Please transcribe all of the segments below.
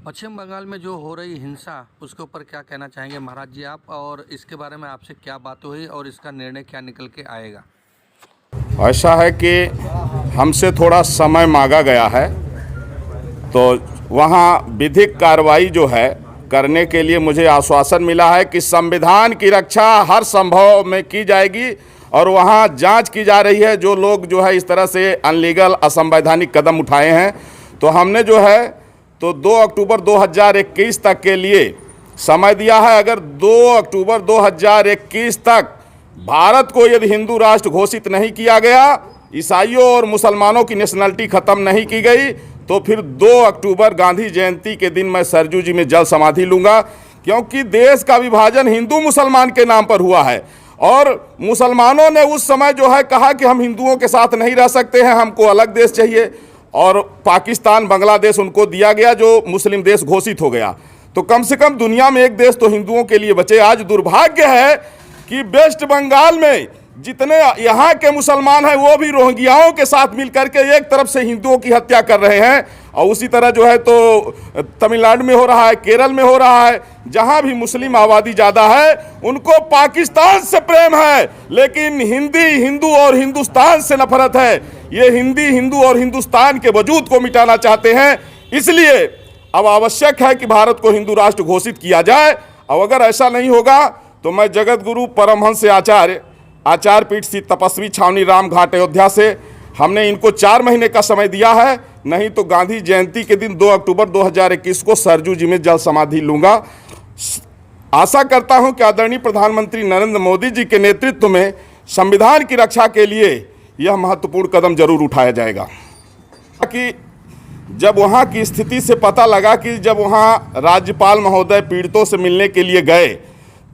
पश्चिम बंगाल में जो हो रही हिंसा उसके ऊपर क्या कहना चाहेंगे महाराज जी आप, और इसके बारे में आपसे क्या बात हुई और इसका निर्णय क्या निकल के आएगा? ऐसा है कि हमसे थोड़ा समय मांगा गया है, तो वहाँ विधिक कार्रवाई जो है करने के लिए मुझे आश्वासन मिला है कि संविधान की रक्षा हर संभव में की जाएगी और वहाँ जांच की जा रही है। जो लोग जो है इस तरह से अनलीगल असंवैधानिक कदम उठाए हैं, तो हमने जो है तो 2 अक्टूबर 2021 तक के लिए समय दिया है। अगर 2 अक्टूबर 2021 तक भारत को यदि हिंदू राष्ट्र घोषित नहीं किया गया, ईसाइयों और मुसलमानों की नेशनलिटी ख़त्म नहीं की गई, तो फिर 2 अक्टूबर गांधी जयंती के दिन मैं सरजू जी में जल समाधि लूँगा। क्योंकि देश का विभाजन हिंदू मुसलमान के नाम पर हुआ है और मुसलमानों ने उस समय जो है कहा कि हम हिंदुओं के साथ नहीं रह सकते हैं, हमको अलग देश चाहिए, और पाकिस्तान बांग्लादेश उनको दिया गया जो मुस्लिम देश घोषित हो गया। तो कम से कम दुनिया में एक देश तो हिंदुओं के लिए बचे। आज दुर्भाग्य है कि वेस्ट बंगाल में जितने यहाँ के मुसलमान हैं वो भी रोहिंग्याओं के साथ मिलकर के एक तरफ से हिंदुओं की हत्या कर रहे हैं, और उसी तरह जो है तो तमिलनाडु में हो रहा है, केरल में हो रहा है। जहाँ भी मुस्लिम आबादी ज़्यादा है उनको पाकिस्तान से प्रेम है, लेकिन हिंदू और हिंदुस्तान से नफरत है। ये हिंदू और हिंदुस्तान के वजूद को मिटाना चाहते हैं। इसलिए अब आवश्यक है कि भारत को हिंदू राष्ट्र घोषित किया जाए, और अगर ऐसा नहीं होगा तो मैं जगत गुरु परमहंस आचार्य पीठ श्री तपस्वी छावनी राम घाट अयोध्या से हमने इनको 4 महीने का समय दिया है, नहीं तो गांधी जयंती के दिन 2 अक्टूबर 2021 को सरजू जी में जल समाधि लूँगा। आशा करता हूं कि आदरणीय प्रधानमंत्री नरेंद्र मोदी जी के नेतृत्व में संविधान की रक्षा के लिए यह महत्वपूर्ण कदम जरूर उठाया जाएगा। कि जब वहां की स्थिति से पता लगा कि जब वहां राज्यपाल महोदय पीड़ितों से मिलने के लिए गए,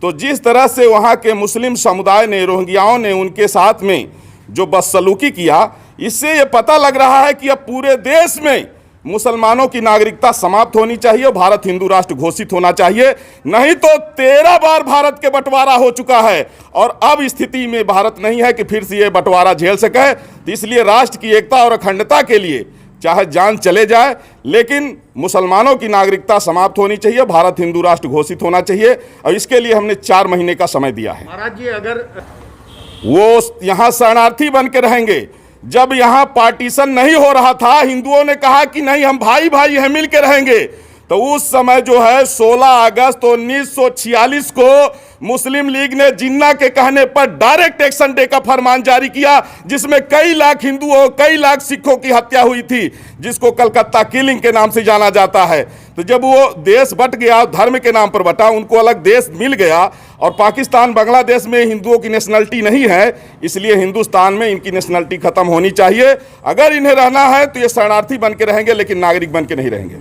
तो जिस तरह से वहां के मुस्लिम समुदाय ने, रोहिंग्याओं ने उनके साथ में जो बदसलूकी किया, इससे ये पता लग रहा है कि अब पूरे देश में मुसलमानों की नागरिकता समाप्त होनी चाहिए, भारत हिंदू राष्ट्र घोषित होना चाहिए। नहीं तो 13 बार भारत के बंटवारा हो चुका है और अब स्थिति में भारत नहीं है कि फिर से ये बंटवारा झेल सके। तो इसलिए राष्ट्र की एकता और अखंडता के लिए चाहे जान चले जाए, लेकिन मुसलमानों की नागरिकता समाप्त होनी चाहिए, भारत हिंदू राष्ट्र घोषित होना चाहिए, और इसके लिए हमने 4 महीने का समय दिया है। महाराज जी, अगर वो यहाँ शरणार्थी बन के रहेंगे, जब यहाँ पार्टीशन नहीं हो रहा था, हिंदुओं ने कहा कि नहीं हम भाई भाई हैं, मिल के रहेंगे, तो उस समय जो है 16 अगस्त 1946 को मुस्लिम लीग ने जिन्ना के कहने पर डायरेक्ट एक्शन डे का फरमान जारी किया, जिसमें कई लाख हिंदुओं, कई लाख सिखों की हत्या हुई थी, जिसको कलकत्ता किलिंग के नाम से जाना जाता है। तो जब वो देश बट गया, धर्म के नाम पर बटा, उनको अलग देश मिल गया, और पाकिस्तान बांग्लादेश में हिंदुओं की नेशनलिटी नहीं है, इसलिए हिंदुस्तान में इनकी नेशनलिटी खत्म होनी चाहिए। अगर इन्हें रहना है तो ये शरणार्थी बन के रहेंगे, लेकिन नागरिक बन के नहीं रहेंगे।